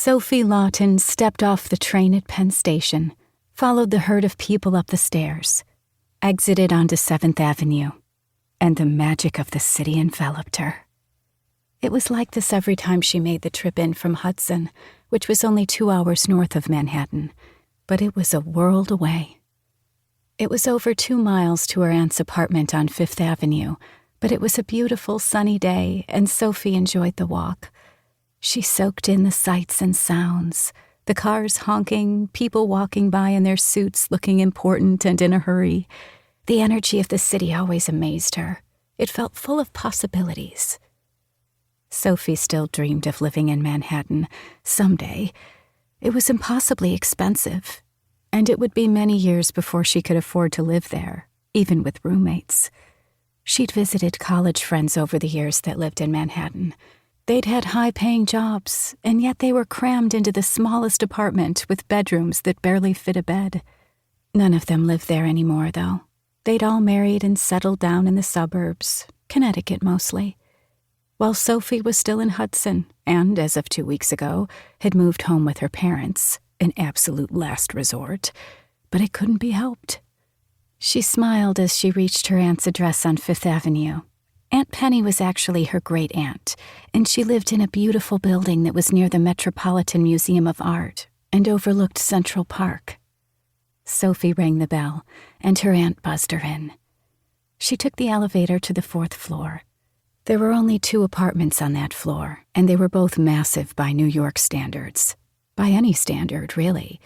Sophie Lawton stepped off the train at Penn Station, followed the herd of people up the stairs, exited onto 7th Avenue, and the magic of the city enveloped her. It was like this every time she made the trip in from Hudson, which was only 2 hours north of Manhattan, but it was a world away. It was over 2 miles to her aunt's apartment on 5th Avenue, but it was a beautiful sunny day, and Sophie enjoyed the walk. She soaked in the sights and sounds, the cars honking, people walking by in their suits looking important and in a hurry. The energy of the city always amazed her. It felt full of possibilities. Sophie still dreamed of living in Manhattan someday. It was impossibly expensive, and it would be many years before she could afford to live there, even with roommates. She'd visited college friends over the years that lived in Manhattan. They'd had high-paying jobs, and yet they were crammed into the smallest apartment with bedrooms that barely fit a bed. None of them lived there anymore, though. They'd all married and settled down in the suburbs, Connecticut mostly, while Sophie was still in Hudson and, as of 2 weeks ago, had moved home with her parents, an absolute last resort. But it couldn't be helped. She smiled as she reached her aunt's address on 5th Avenue. Aunt Penny was actually her great-aunt, and she lived in a beautiful building that was near the Metropolitan Museum of Art and overlooked Central Park. Sophie rang the bell, and her aunt buzzed her in. She took the elevator to the 4th floor. There were only 2 apartments on that floor, and they were both massive by New York standards. By any standard, really.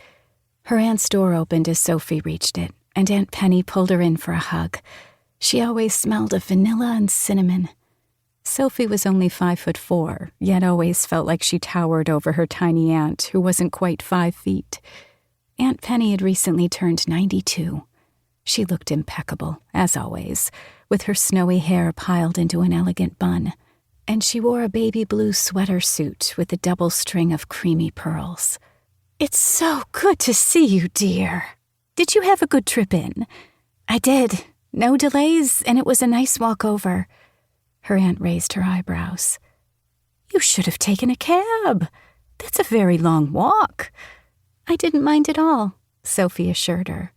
Her aunt's door opened as Sophie reached it, and Aunt Penny pulled her in for a hug. She always smelled of vanilla and cinnamon. Sophie was only 5'4", yet always felt like she towered over her tiny aunt, who wasn't quite 5 feet. Aunt Penny had recently turned 92. She looked impeccable, as always, with her snowy hair piled into an elegant bun, and she wore a baby blue sweater suit with a double string of creamy pearls. "It's so good to see you, dear. Did you have a good trip in?" "I did. No delays, and it was a nice walk over." Her aunt raised her eyebrows. "You should have taken a cab. That's a very long walk." "I didn't mind at all," Sophie assured her.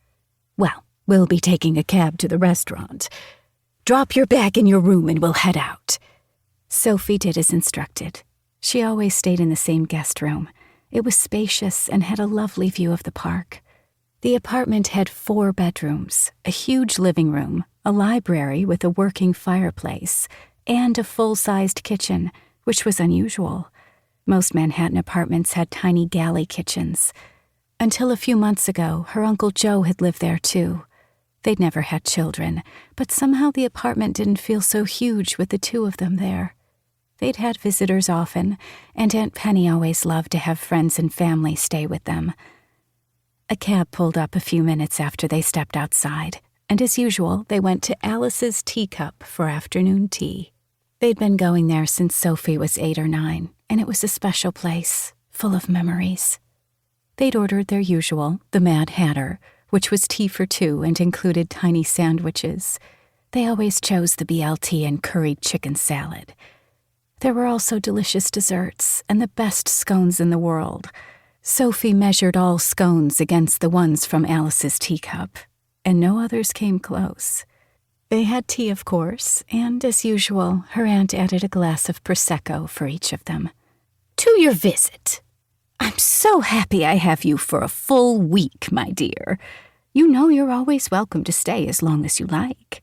"Well, we'll be taking a cab to the restaurant. Drop your bag in your room and we'll head out." Sophie did as instructed. She always stayed in the same guest room. It was spacious and had a lovely view of the park. The apartment had 4 bedrooms, a huge living room, a library with a working fireplace, and a full-sized kitchen, which was unusual. Most Manhattan apartments had tiny galley kitchens. Until a few months ago, her Uncle Joe had lived there too. They'd never had children, but somehow the apartment didn't feel so huge with the 2 of them there. They'd had visitors often, and Aunt Penny always loved to have friends and family stay with them. A cab pulled up a few minutes after they stepped outside, and as usual, they went to Alice's Teacup for afternoon tea. They'd been going there since Sophie was 8 or 9, and it was a special place, full of memories. They'd ordered their usual, the Mad Hatter, which was tea for 2 and included tiny sandwiches. They always chose the BLT and curried chicken salad. There were also delicious desserts and the best scones in the world. Sophie measured all scones against the ones from Alice's Teacup, and no others came close. They had tea, of course, and, as usual, her aunt added a glass of Prosecco for each of them. "To your visit. I'm so happy I have you for a full week, my dear. You know you're always welcome to stay as long as you like."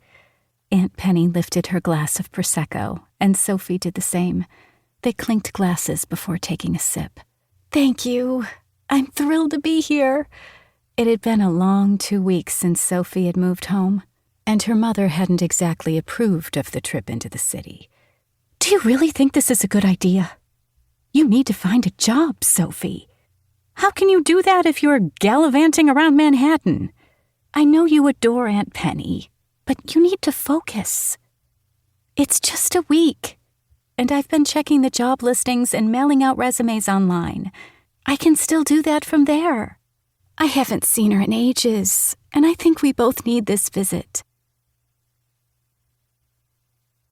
Aunt Penny lifted her glass of Prosecco, and Sophie did the same. They clinked glasses before taking a sip. "Thank you. I'm thrilled to be here." It had been a long 2 weeks since Sophie had moved home, and her mother hadn't exactly approved of the trip into the city. "Do you really think this is a good idea? You need to find a job, Sophie. How can you do that if you're gallivanting around Manhattan? I know you adore Aunt Penny, but you need to focus. It's just a week, and I've been checking the job listings and mailing out resumes online. I can still do that from there. I haven't seen her in ages, and I think we both need this visit.